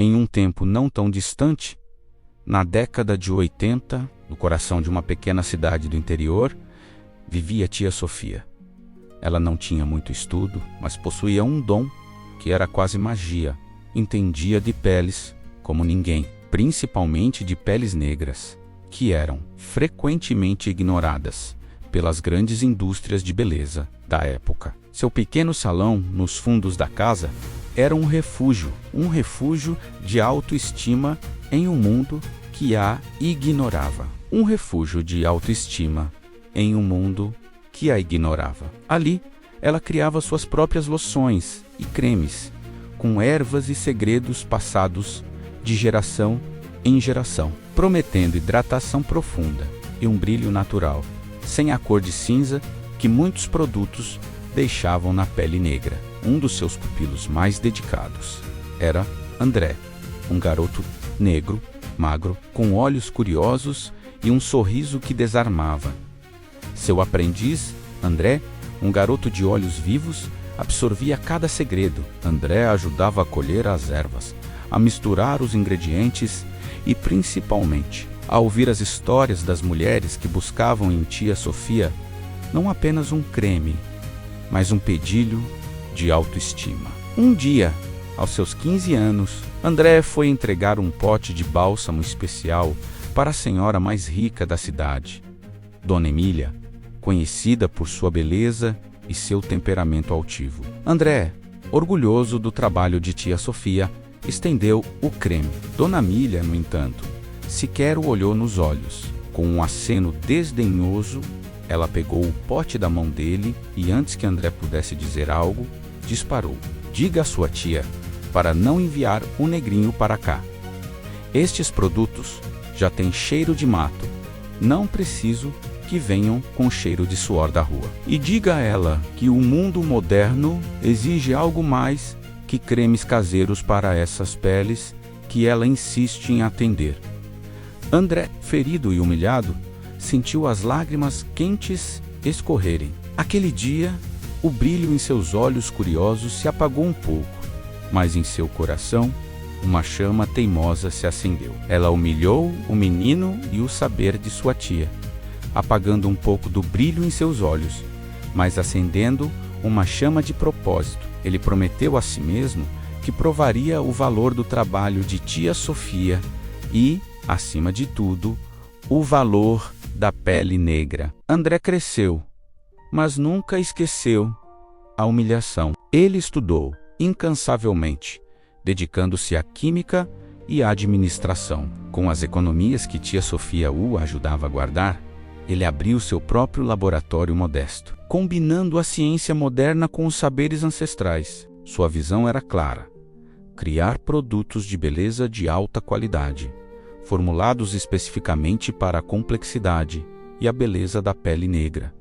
Em um tempo não tão distante, na década de 80, no coração de uma pequena cidade do interior, vivia tia Sofia. Ela não tinha muito estudo, mas possuía um dom que era quase magia. Entendia de peles como ninguém, principalmente de peles negras, que eram frequentemente ignoradas pelas grandes indústrias de beleza da época. Seu pequeno salão, nos fundos da casa, era um refúgio de autoestima em um mundo que a ignorava. Um refúgio de autoestima em um mundo que a ignorava. Ali, ela criava suas próprias loções e cremes, com ervas e segredos passados de geração em geração, prometendo hidratação profunda e um brilho natural, sem a cor de cinza que muitos produtos deixavam na pele negra. Um dos seus pupilos mais dedicados era André, um garoto negro, magro, com olhos curiosos e um sorriso que desarmava. Seu aprendiz, André, um garoto de olhos vivos, absorvia cada segredo. André ajudava a colher as ervas, a misturar os ingredientes e, principalmente, a ouvir as histórias das mulheres que buscavam em tia Sofia não apenas um creme, mas um pedilho de autoestima. Um dia, aos seus 15 anos, André foi entregar um pote de bálsamo especial para a senhora mais rica da cidade, Dona Emília, conhecida por sua beleza e seu temperamento altivo. André, orgulhoso do trabalho de tia Sofia, estendeu o creme. Dona Emília, no entanto, sequer o olhou nos olhos. Com um aceno desdenhoso, ela pegou o pote da mão dele e, antes que André pudesse dizer algo, disparou. Diga à sua tia para não enviar o negrinho para cá. Estes produtos já têm cheiro de mato. Não preciso que venham com cheiro de suor da rua. E diga a ela que o mundo moderno exige algo mais que cremes caseiros para essas peles que ela insiste em atender. André, ferido e humilhado, sentiu as lágrimas quentes escorrerem. Aquele dia, o brilho em seus olhos curiosos se apagou um pouco, mas em seu coração, uma chama teimosa se acendeu. Ela humilhou o menino e o saber de sua tia, apagando um pouco do brilho em seus olhos, mas acendendo uma chama de propósito. Ele prometeu a si mesmo que provaria o valor do trabalho de tia Sofia e, acima de tudo, o valor da pele negra. André cresceu, mas nunca esqueceu a humilhação. Ele estudou incansavelmente, dedicando-se à química e à administração. Com as economias que tia Sofia o ajudava a guardar, ele abriu seu próprio laboratório modesto, combinando a ciência moderna com os saberes ancestrais. Sua visão era clara: criar produtos de beleza de alta qualidade, formulados especificamente para a complexidade e a beleza da pele negra,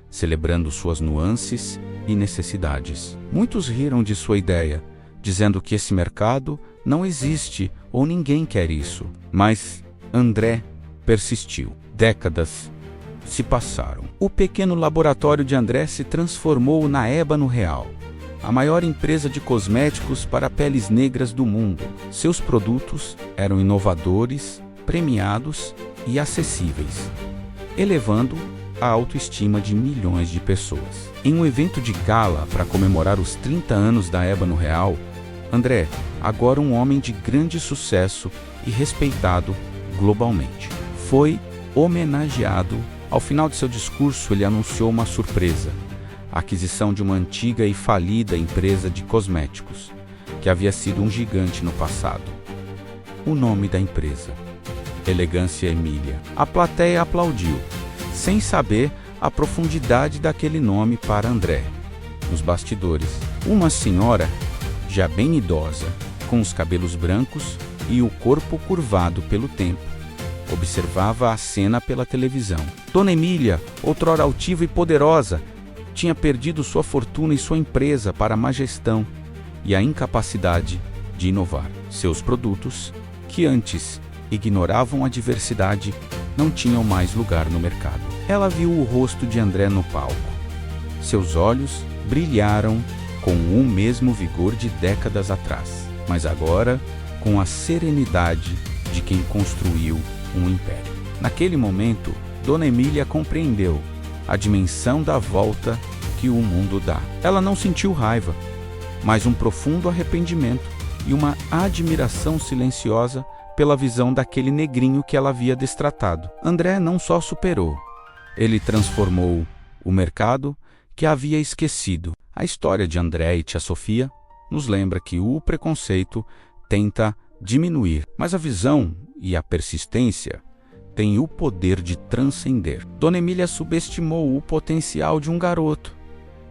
celebrando suas nuances e necessidades. Muitos riram de sua ideia, dizendo que esse mercado não existe ou ninguém quer isso. Mas André persistiu. Décadas se passaram. O pequeno laboratório de André se transformou na Ébano Real, a maior empresa de cosméticos para peles negras do mundo. Seus produtos eram inovadores, premiados e acessíveis, elevando a autoestima de milhões de pessoas. Em um evento de gala para comemorar os 30 anos da Ébano Real, André, agora um homem de grande sucesso e respeitado globalmente, foi homenageado. Ao final de seu discurso, ele anunciou uma surpresa: a aquisição de uma antiga e falida empresa de cosméticos, que havia sido um gigante no passado. O nome da empresa: Elegância Emília. A plateia aplaudiu, sem saber a profundidade daquele nome para André. Nos bastidores, uma senhora, já bem idosa, com os cabelos brancos e o corpo curvado pelo tempo, observava a cena pela televisão. Dona Emília, outrora altiva e poderosa, tinha perdido sua fortuna e sua empresa para a má gestão e a incapacidade de inovar. Seus produtos, que antes ignoravam a diversidade, não tinham mais lugar no mercado. Ela viu o rosto de André no palco. Seus olhos brilharam com o mesmo vigor de décadas atrás. Mas agora, com a serenidade de quem construiu um império. Naquele momento, Dona Emília compreendeu a dimensão da volta que o mundo dá. Ela não sentiu raiva, mas um profundo arrependimento e uma admiração silenciosa pela visão daquele negrinho que ela havia destratado. André não só superou, ele transformou o mercado que havia esquecido. A história de André e tia Sofia nos lembra que o preconceito tenta diminuir, mas a visão e a persistência têm o poder de transcender. Dona Emília subestimou o potencial de um garoto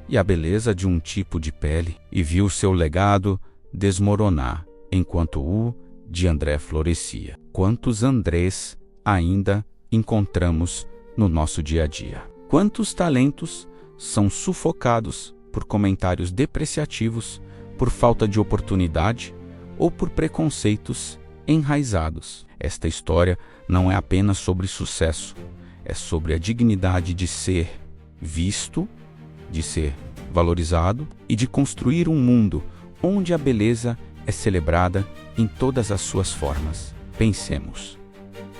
e a beleza de um tipo de pele e viu seu legado desmoronar, enquanto o de André florescia. Quantos Andrés ainda encontramos no nosso dia a dia? Quantos talentos são sufocados por comentários depreciativos, por falta de oportunidade ou por preconceitos enraizados? Esta história não é apenas sobre sucesso, é sobre a dignidade de ser visto, de ser valorizado e de construir um mundo onde a beleza é celebrada em todas as suas formas. Pensemos.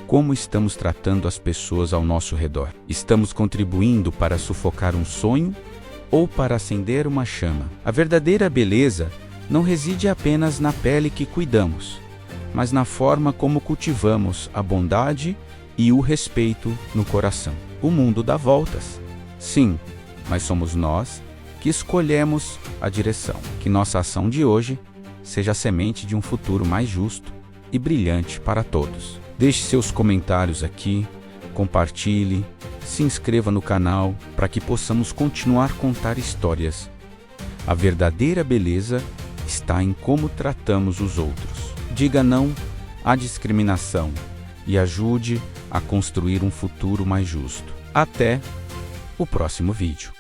Como estamos tratando as pessoas ao nosso redor? Estamos contribuindo para sufocar um sonho ou para acender uma chama? A verdadeira beleza não reside apenas na pele que cuidamos, mas na forma como cultivamos a bondade e o respeito no coração. O mundo dá voltas, sim, mas somos nós que escolhemos a direção. Que nossa ação de hoje seja a semente de um futuro mais justo e brilhante para todos. Deixe seus comentários aqui, compartilhe, se inscreva no canal para que possamos continuar a contar histórias. A verdadeira beleza está em como tratamos os outros. Diga não à discriminação e ajude a construir um futuro mais justo. Até o próximo vídeo.